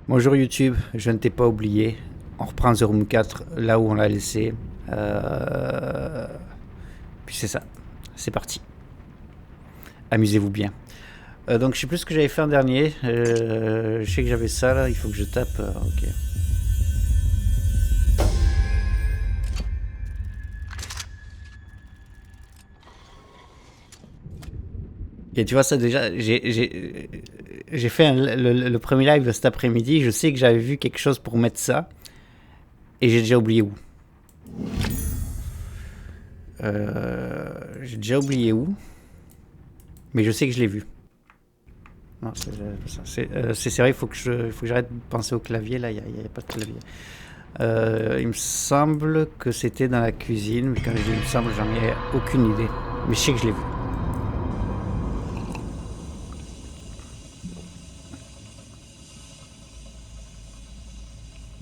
Bonjour YouTube, je ne t'ai pas oublié. On reprend The Room 4 là où on l'a laissé. Puis c'est ça, c'est parti. Amusez-vous bien. Donc je sais plus ce que j'avais fait en dernier. Je sais que j'avais ça là, il faut que je tape. Ok. Et tu vois ça déjà, j'ai fait le premier live cet après-midi. Je sais que j'avais vu quelque chose pour mettre ça. Et j'ai déjà oublié où. J'ai déjà oublié où. Mais je sais que je l'ai vu. Non, c'est vrai, il faut que j'arrête de penser au clavier. Là, il n'y a pas de clavier. Il me semble que c'était dans la cuisine. Mais quand je dis il me semble, j'en ai aucune idée. Mais je sais que je l'ai vu.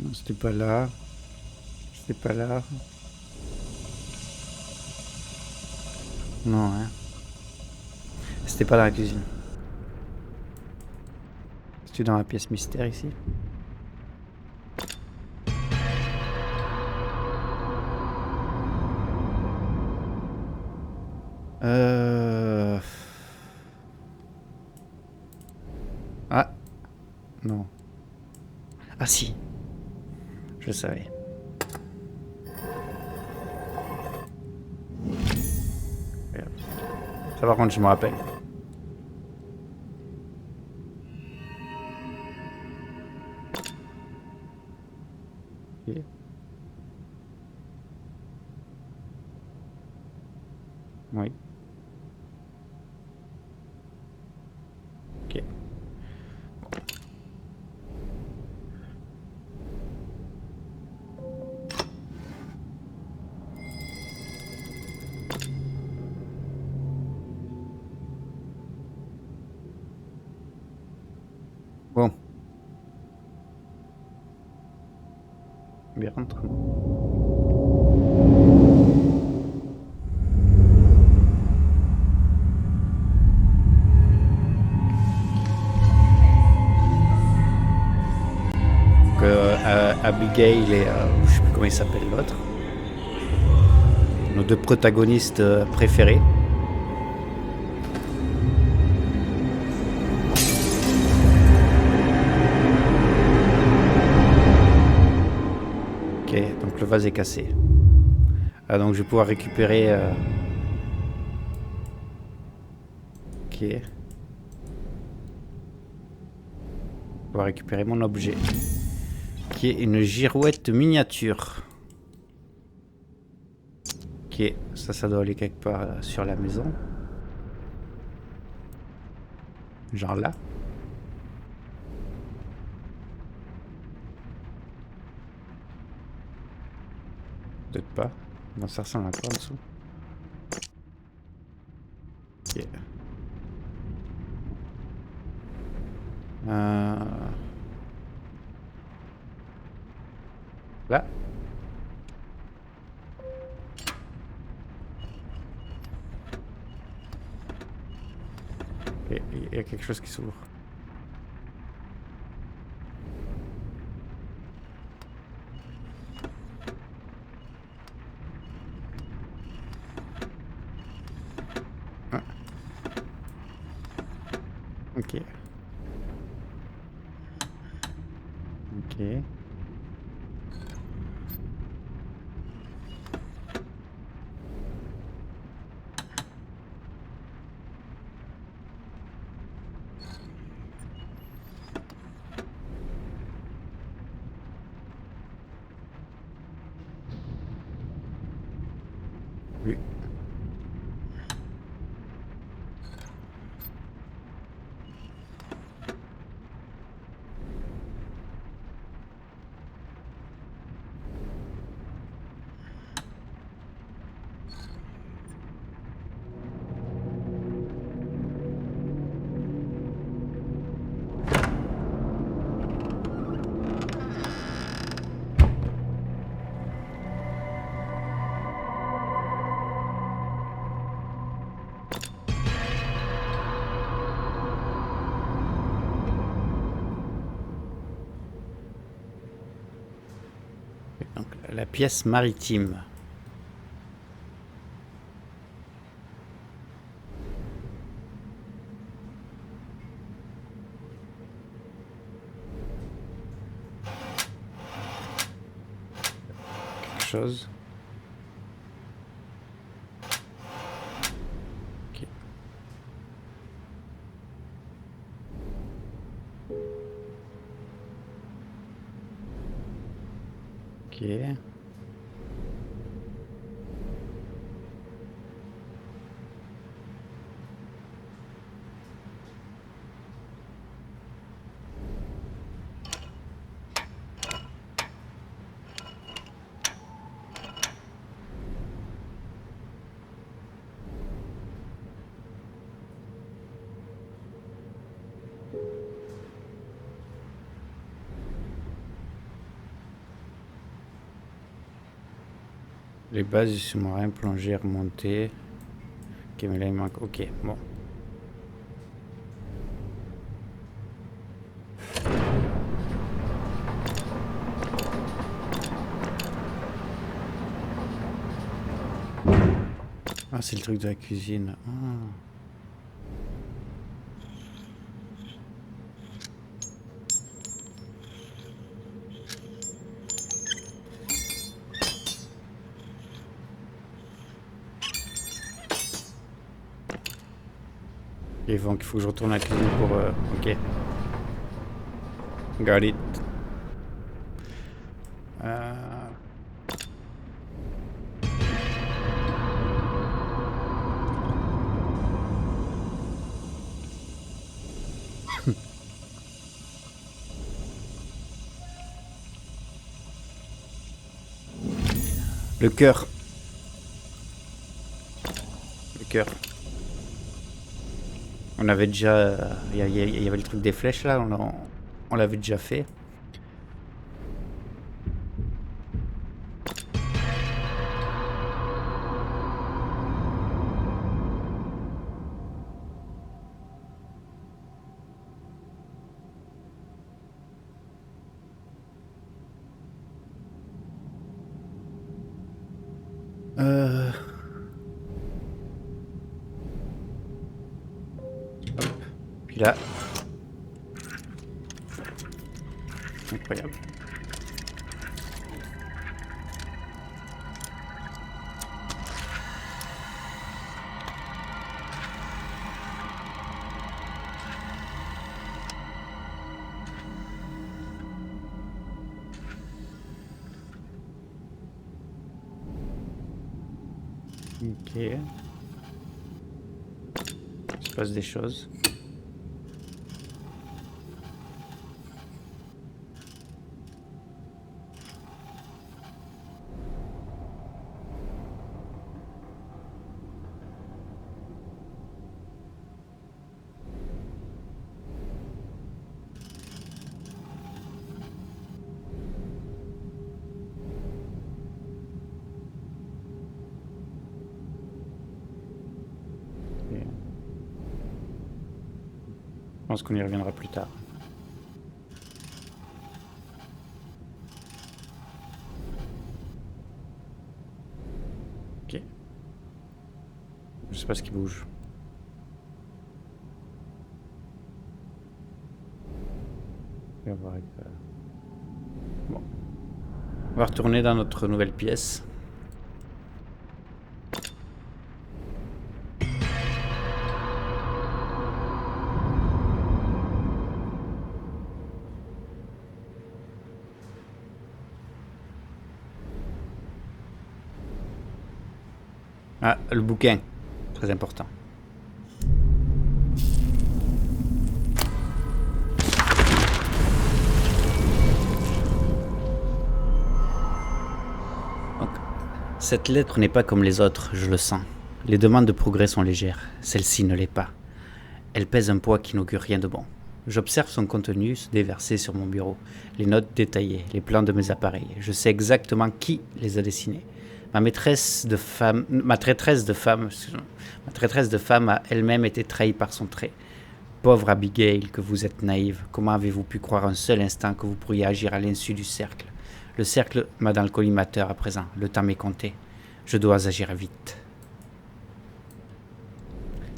Non, c'était pas là. C'était pas là. Non, hein. C'était pas dans la cuisine. C'était dans la pièce mystère ici. Euh... Ah, non. Ah si, je le savais. Ça par contre, je me rappelle. Ok. Oui. Ok. Bon, bien rentre. Abigail et je sais plus comment il s'appelle l'autre. Nos deux protagonistes préférés. Ok, donc le vase est cassé. Ah, donc je vais pouvoir récupérer. Ok. Je vais pouvoir récupérer mon objet. Qui est une girouette miniature. Ok, ça doit aller quelque part sur la maison. Genre là. Peut-être pas. Non, ça ressemble à quoi en dessous. Ok. Là. Ok, il y a quelque chose qui s'ouvre. Ah, ok. Ok. Oui. Donc, la pièce maritime. Quelque chose. Ok. Ok. Les bases du sous-marin, plongée, remontée. Ok, mais là il manque. Ok, bon. Ah, c'est le truc de la cuisine. Ah. Et donc il faut que je retourne à la cuisine pour... ok. Got it. Le cœur. Le cœur. On avait déjà... Il y avait le truc des flèches là, on l'avait déjà fait. Puis là... Incroyable. Ok. Il se passe des choses. Je pense qu'on y reviendra plus tard. Ok. Je sais pas ce qui bouge. On va voir avec... Bon. On va retourner dans notre nouvelle pièce. Ah, le bouquin. Très important. Donc, cette lettre n'est pas comme les autres, je le sens. Les demandes de progrès sont légères. Celle-ci ne l'est pas. Elle pèse un poids qui n'augure rien de bon. J'observe son contenu se déverser sur mon bureau. Les notes détaillées, les plans de mes appareils. Je sais exactement qui les a dessinés. Ma traîtresse de femme a elle-même été trahie par son trait. Pauvre Abigail, que vous êtes naïve. Comment avez-vous pu croire un seul instant que vous pourriez agir à l'insu du cercle? Le cercle m'a dans le collimateur à présent. Le temps m'est compté. Je dois agir vite.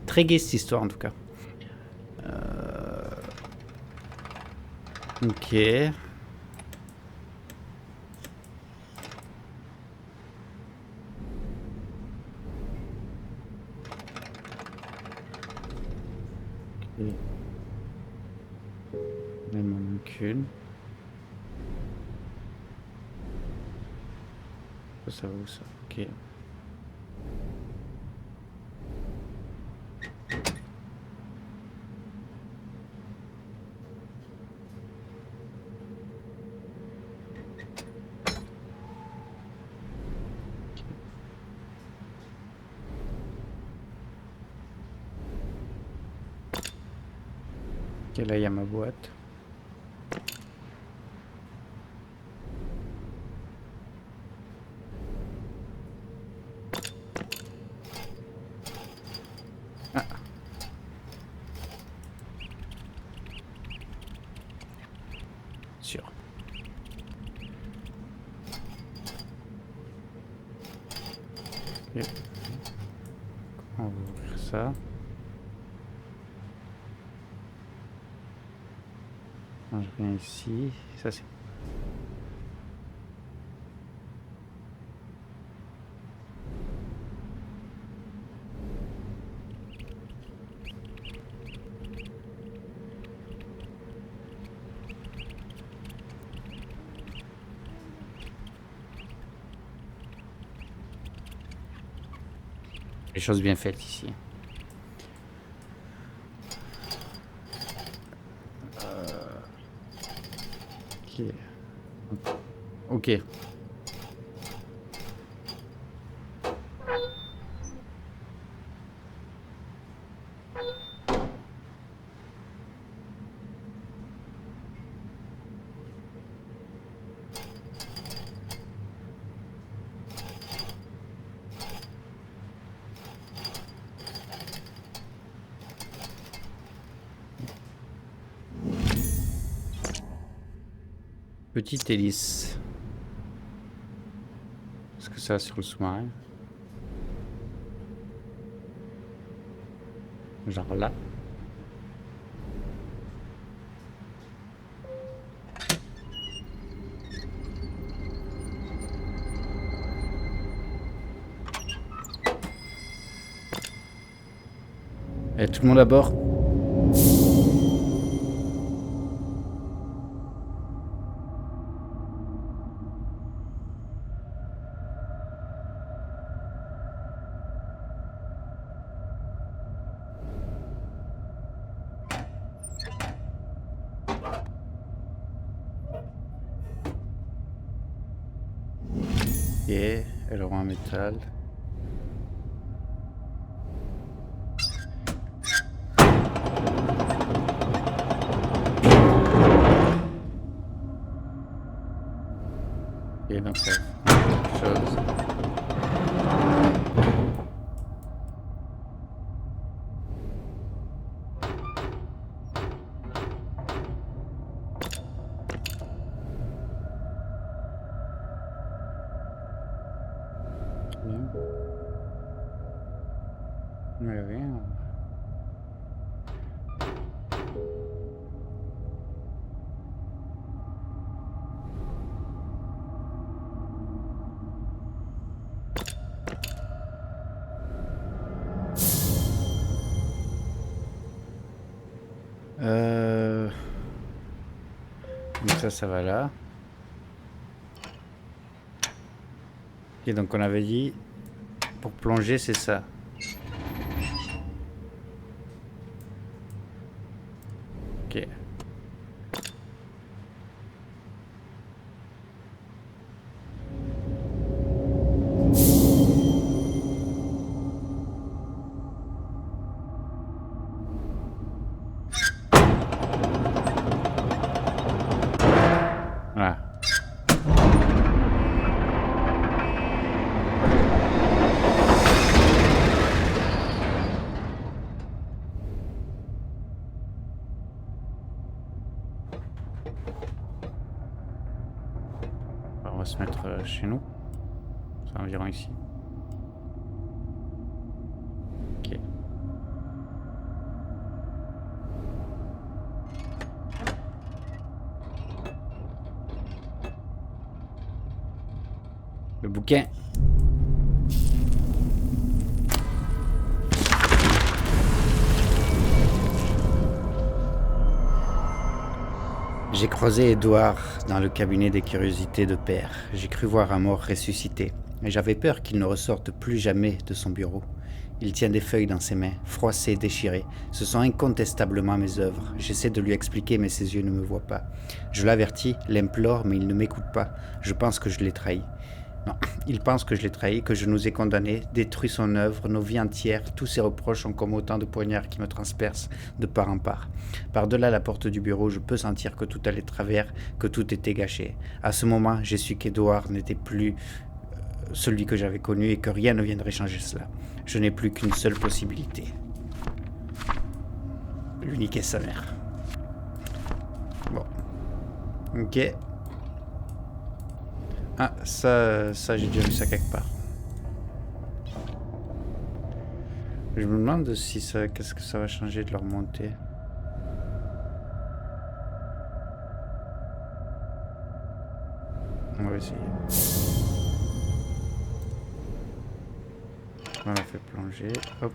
Très gaie cette histoire en tout cas. Ok. Il m'en manque une. Ça va où ça? Ok. Ok, là il y a ma boîte. Ah. Sûr. Ok. On va ouvrir ça. Non, je viens ici. Ça c'est. Les choses bien faites ici. Ok. Ok. Petite hélice. Est-ce que ça sur le sous-marin? Genre là. Et tout le monde à bord. Et aileron en métal. Et donc ça quelque chose. Bien. Mais rien. Donc ça va là. Et donc on avait dit pour plonger c'est ça. Ok. Voilà. se mettre chez nous. C'est environ ici. Ok. Le bouquin. J'ai croisé Édouard dans le cabinet des curiosités de Père. J'ai cru voir un mort ressuscité, et j'avais peur qu'il ne ressorte plus jamais de son bureau. Il tient des feuilles dans ses mains, froissées, déchirées. Ce sont incontestablement mes œuvres. J'essaie de lui expliquer, mais ses yeux ne me voient pas. Je l'avertis, l'implore, mais il ne m'écoute pas. Je pense que je l'ai trahi. Non, il pense que je l'ai trahi, que je nous ai condamnés, détruit son œuvre, nos vies entières. Tous ses reproches sont comme autant de poignards qui me transpercent de part en part. Par-delà la porte du bureau, je peux sentir que tout allait de travers, que tout était gâché. À ce moment, j'ai su qu'Édouard n'était plus celui que j'avais connu et que rien ne viendrait changer cela. Je n'ai plus qu'une seule possibilité. Lui niquer sa mère. Bon. Ok. Ah, ça j'ai déjà vu ça quelque part. Je me demande si ça, qu'est-ce que ça va changer de leur montée. On va essayer. On la fait plonger. Hop.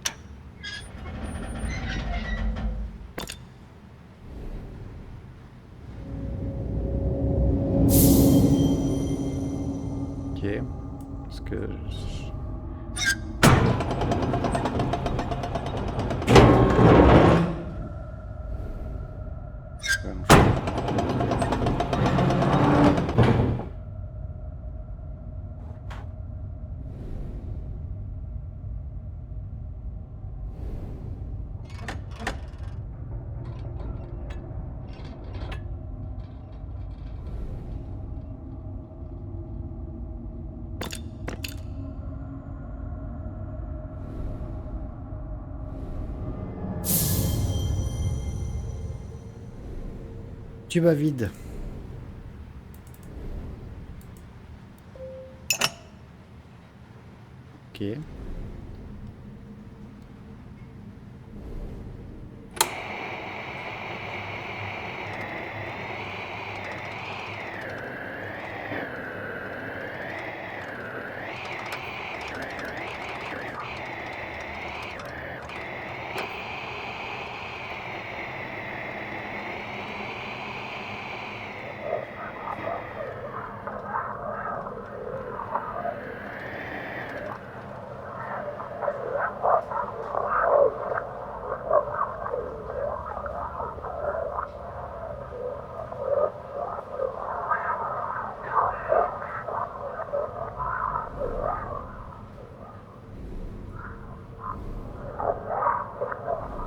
Ok. Parce que... Tube à vide. Ok.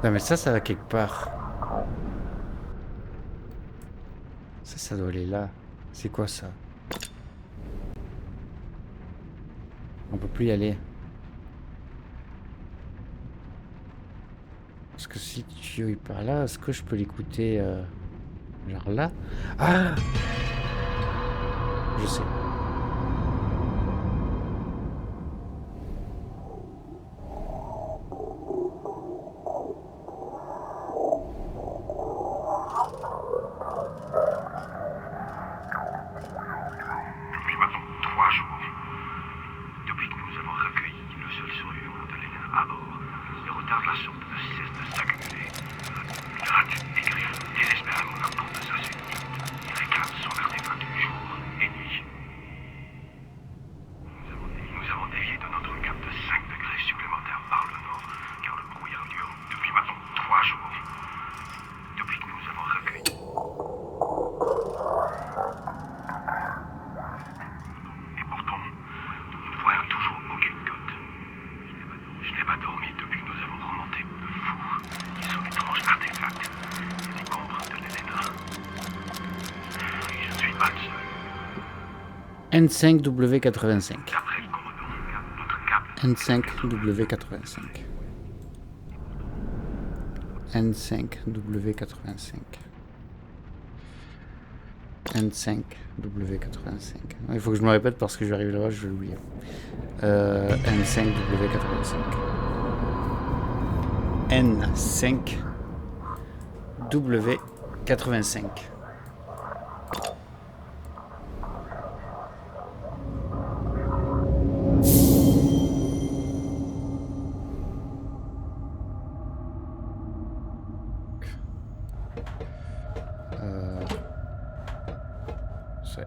Non mais ça va quelque part. Ça doit aller là. C'est quoi ça? On peut plus y aller. Parce que si tu es par là, est-ce que je peux l'écouter genre là? Ah! Je sais. N5W85. N5W85. N5W85. N5 W85. Il faut que je me répète parce que je vais arriver là-bas, je vais l'oublier. N5 W85. N5 W85.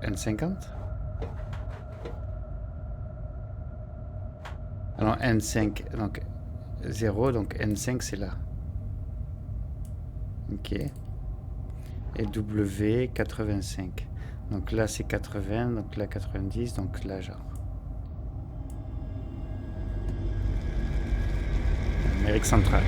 N50. Alors N5, donc 0, donc N5 c'est là. Ok. Et W85. Donc là c'est 80, donc là 90, donc là genre. Amérique centrale.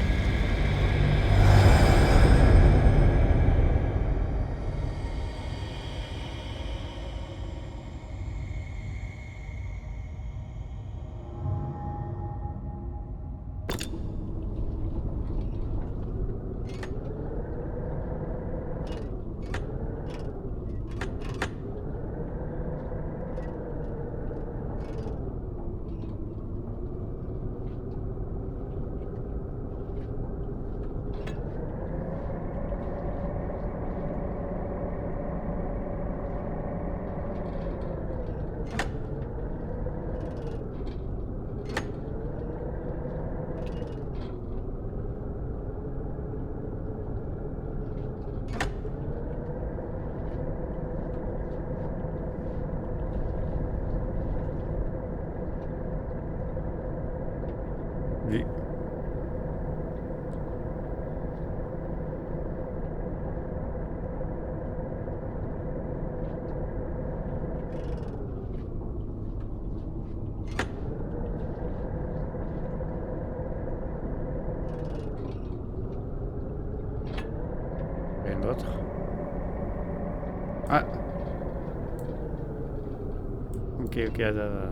Oui. Rien d'autre. Ah. Ok, attends.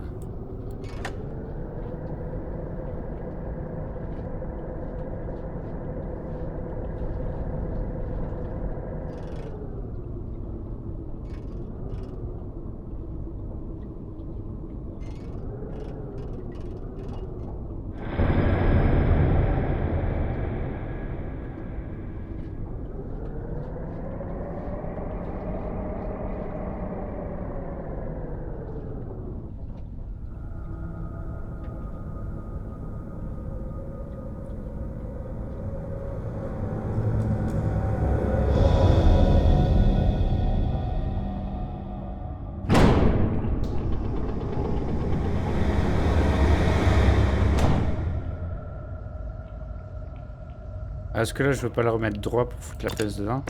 Est-ce que là je veux pas la remettre droit pour foutre la pièce dedans?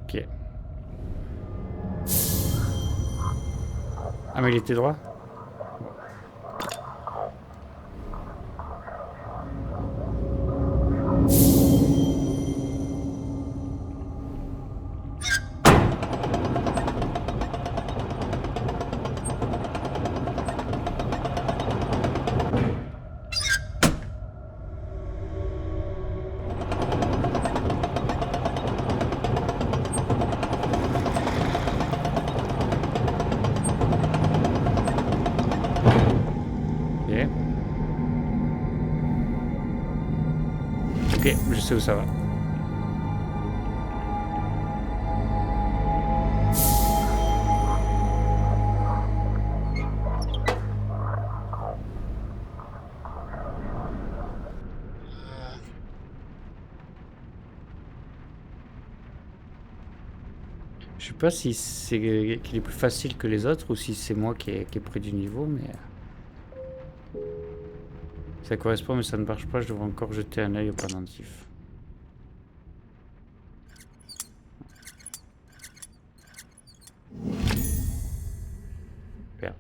Ok. Ah mais il était droit? Ok, je sais où ça va. Je sais pas si c'est qu'il est plus facile que les autres ou si c'est moi qui est près du niveau, mais ça correspond, mais ça ne marche pas. Je devrais encore jeter un œil au pendentif. Merde.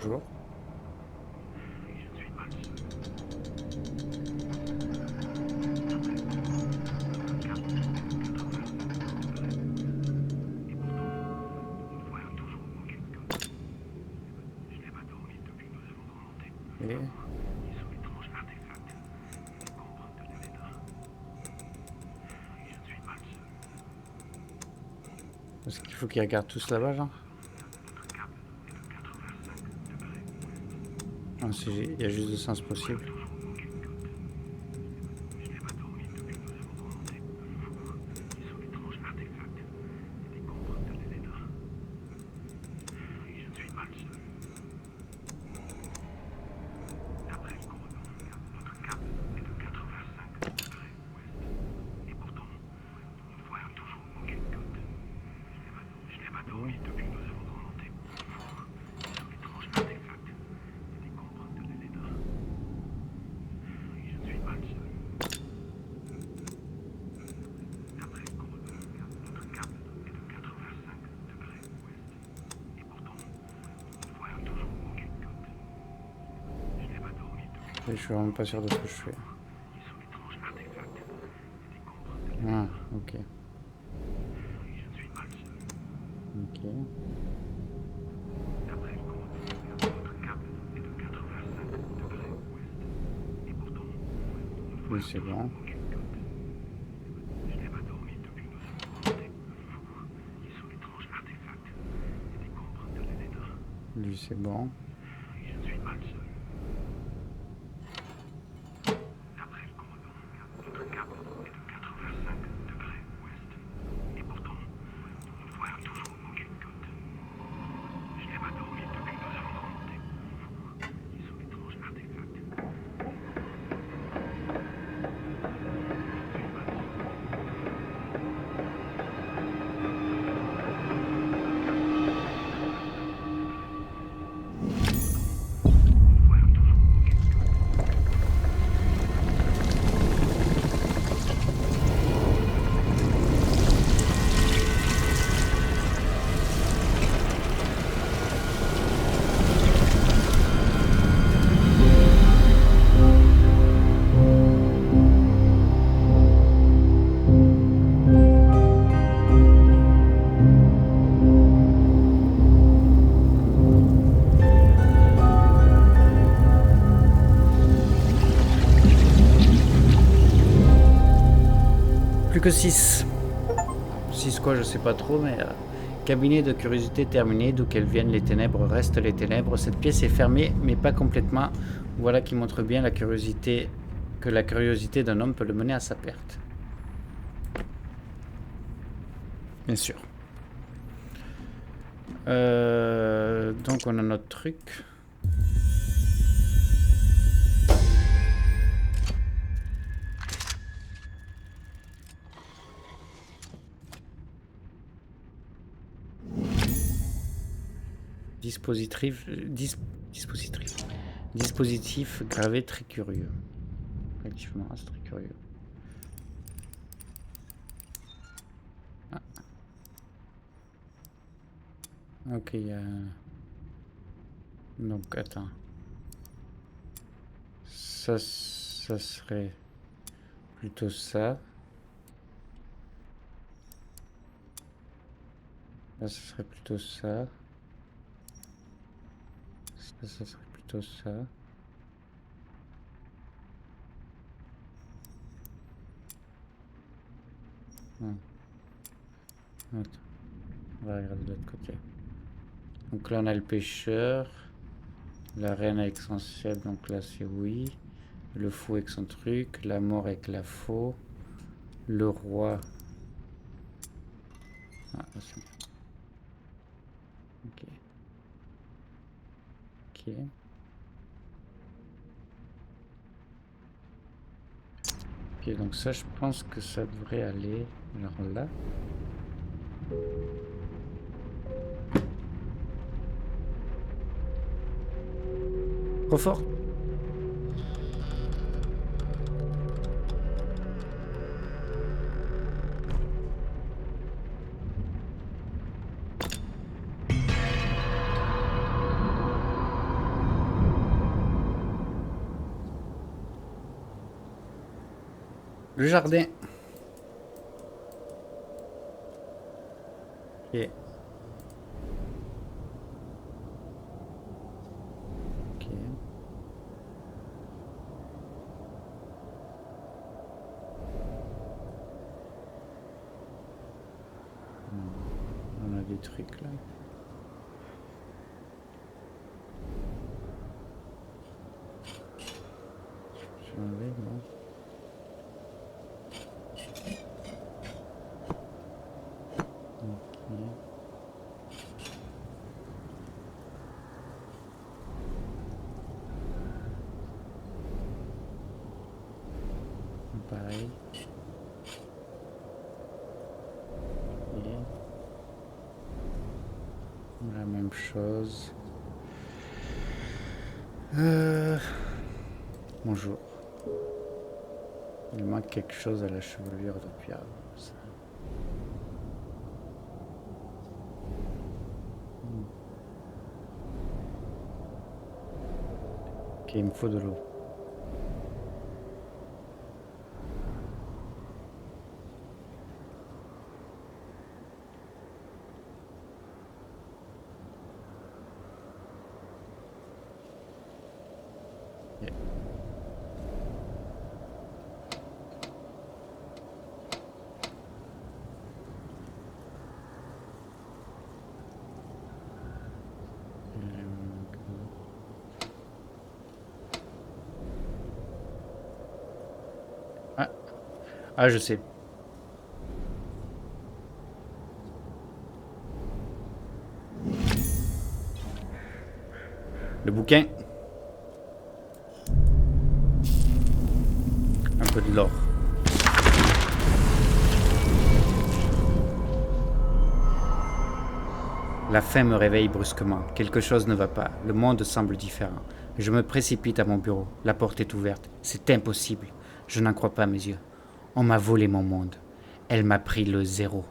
Bonjour. Et... Est-ce qu'il faut qu'ils regardent tous là-bas, genre? Non, il y a juste deux sens possibles. Je suis vraiment pas sûr de ce que je fais. Ah, ok. Ok. Oui, c'est bon. Lui, c'est bon. Plus que 6. 6 quoi, je sais pas trop, mais... Cabinet de curiosité terminé, d'où qu'elles viennent les ténèbres, restent les ténèbres. Cette pièce est fermée, mais pas complètement. Voilà qui montre bien la curiosité, que la curiosité d'un homme peut le mener à sa perte. Bien sûr. Donc on a notre truc. Dispositif gravé très curieux. Effectivement, c'est très curieux. Ah. Ok, il y a... Donc, attends. Ça serait plutôt ça. Là, ça serait plutôt ça. Ça serait plutôt ça. Non. Attends. On va regarder de l'autre côté. Donc là, on a le pêcheur. La reine avec son ciel, donc là, c'est oui. Le fou avec son truc. La mort avec la faux. Le roi. Ah, c'est... Ok. Ok. Ok, donc ça, je pense que ça devrait aller. Alors là. Trop fort. Le jardin. Ok. Ok. On a des trucs là. Je vais enlever, bon. Ok. Pareil. Et la même chose. Bonjour. Il manque quelque chose à la chevelure depuis avant. Ça. Ok, il me faut de l'eau. Yeah. Ah. Ah, je sais. Le bouquin. Un peu de l'or. La faim me réveille brusquement. Quelque chose ne va pas. Le monde semble différent. Je me précipite à mon bureau. La porte est ouverte. C'est impossible. Je n'en crois pas mes yeux. On m'a volé mon monde. Elle m'a pris le zéro.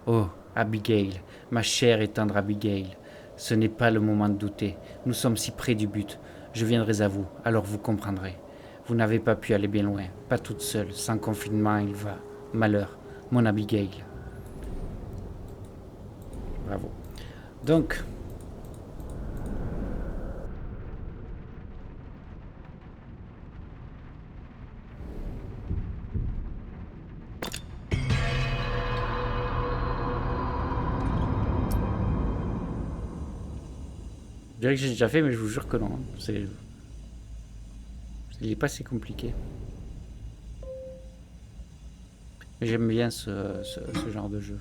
Oh, Abigail, ma chère et tendre Abigail, ce n'est pas le moment de douter. Nous sommes si près du but. Je viendrai à vous, alors vous comprendrez. Vous n'avez pas pu aller bien loin, pas toute seule, sans confinement il va. Malheur, mon Abigail. Bravo. Donc, je dirais que j'ai déjà fait, mais je vous jure que non. Il n'est pas si compliqué. Mais j'aime bien ce genre de jeu.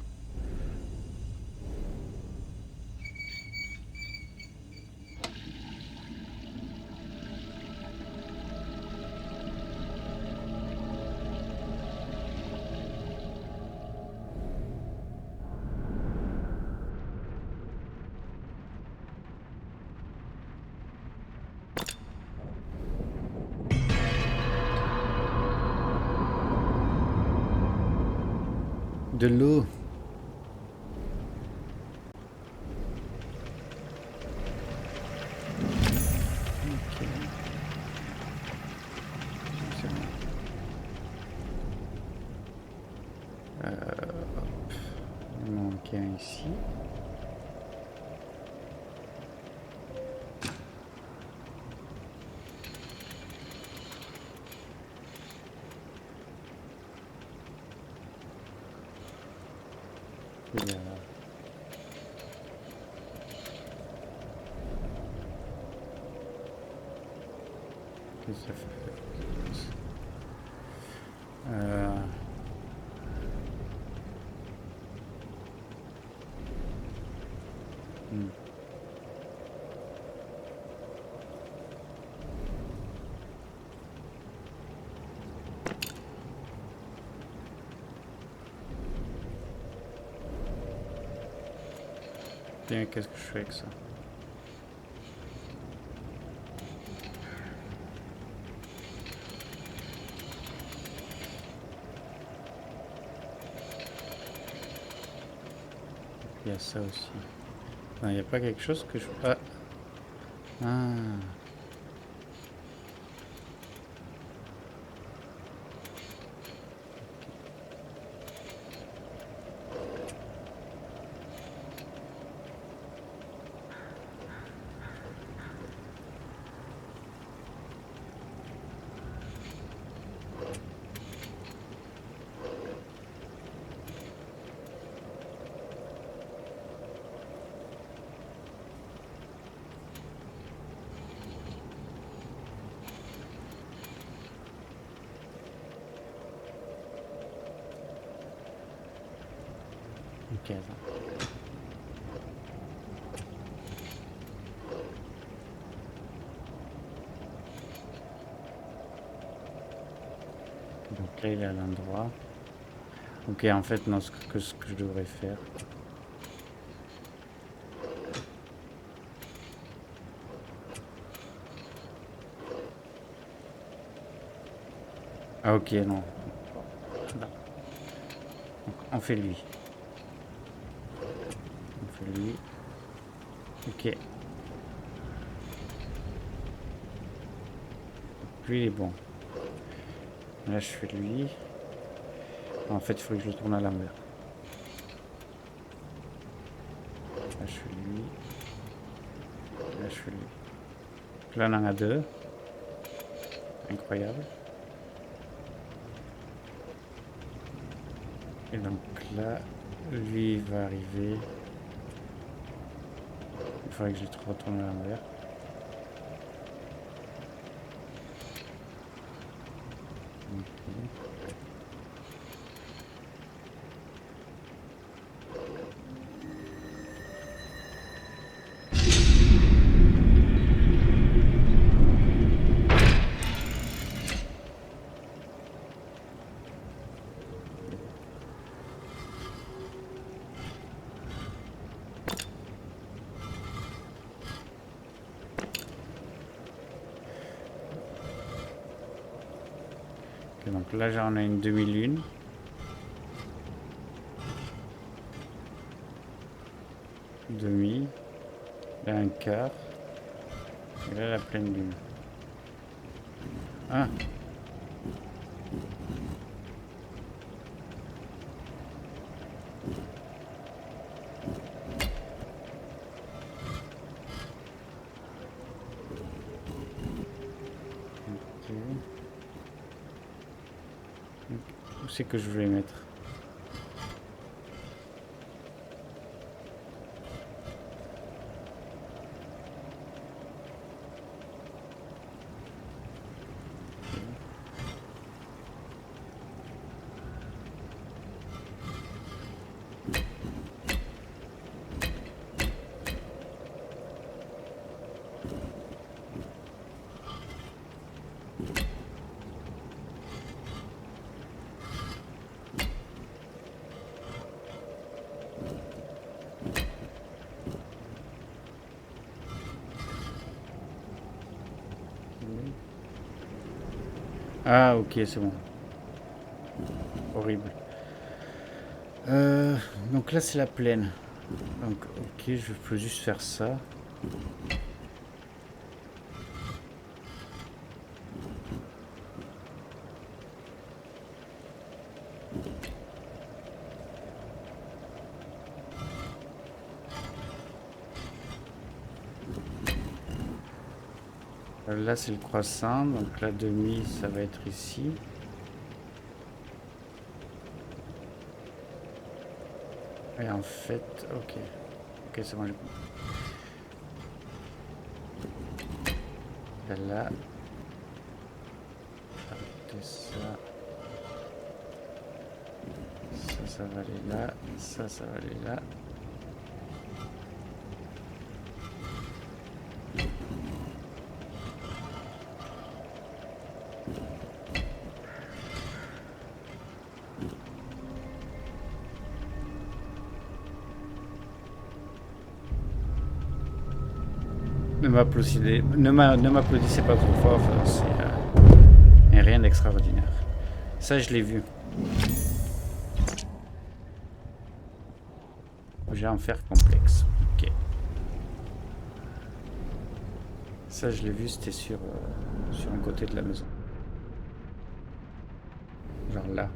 De l'eau. Ok. C'est bon. Il manque un ici. Il y a... Qu'est-ce que ça fait? Hmm. Bien, qu'est-ce que je fais avec ça? Il y a ça aussi. Non, il n'y a pas quelque chose que je... Ah. Ah. Ok, attends. Donc là, il est à l'endroit. Ok, en fait, non, ce que je devrais faire. Ah, ok, non. Là. Donc, on fait lui. On fait lui. Ok. Lui, il est bon. Là, je fais lui. En fait, il faut que je le tourne à l'envers. Là, je fais lui. Là, je fais lui. Là, on en a deux. Incroyable. Et donc là, lui, il va arriver. Il faudrait que je le retourne à l'envers. Okay. Ok, donc là, j'en ai une demi-lune. Demi. Là, un quart. Et là, la pleine lune. Ah! Ok. Où c'est que je vais mettre? Ah, ok, c'est bon. Horrible. Donc là, c'est la plaine. Donc, ok, je peux juste faire ça. Là, c'est le croissant. Donc la demi, ça va être ici. Et en fait, ok. Ok, c'est bon, j'ai compris. Là, arrêtez ça. Ça va aller là. Ça va aller là. Ne m'applaudissez pas trop fort, c'est rien d'extraordinaire. Ça, je l'ai vu. J'ai un fer complexe. Ok. Ça, je l'ai vu, c'était sur un côté de la maison. Genre là.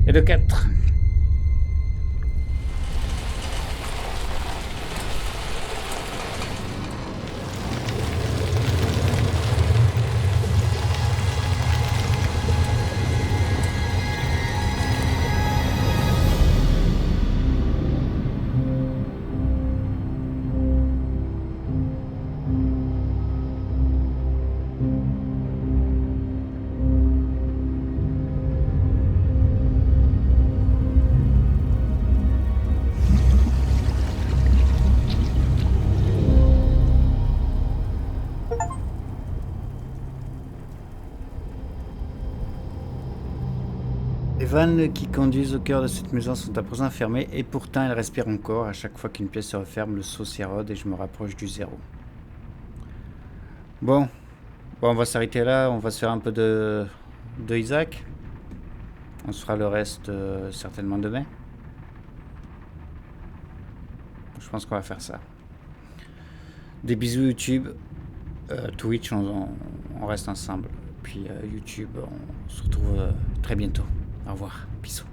Et de 4. Les vannes qui conduisent au cœur de cette maison sont à présent fermées et pourtant elles respirent encore. À chaque fois qu'une pièce se referme, le saut s'érode et je me rapproche du zéro. Bon, on va s'arrêter là. On va se faire un peu de Isaac. On se fera le reste certainement demain. Je pense qu'on va faire ça. Des bisous YouTube. Twitch, on reste ensemble. Puis YouTube, on se retrouve très bientôt. Au revoir. Bisous.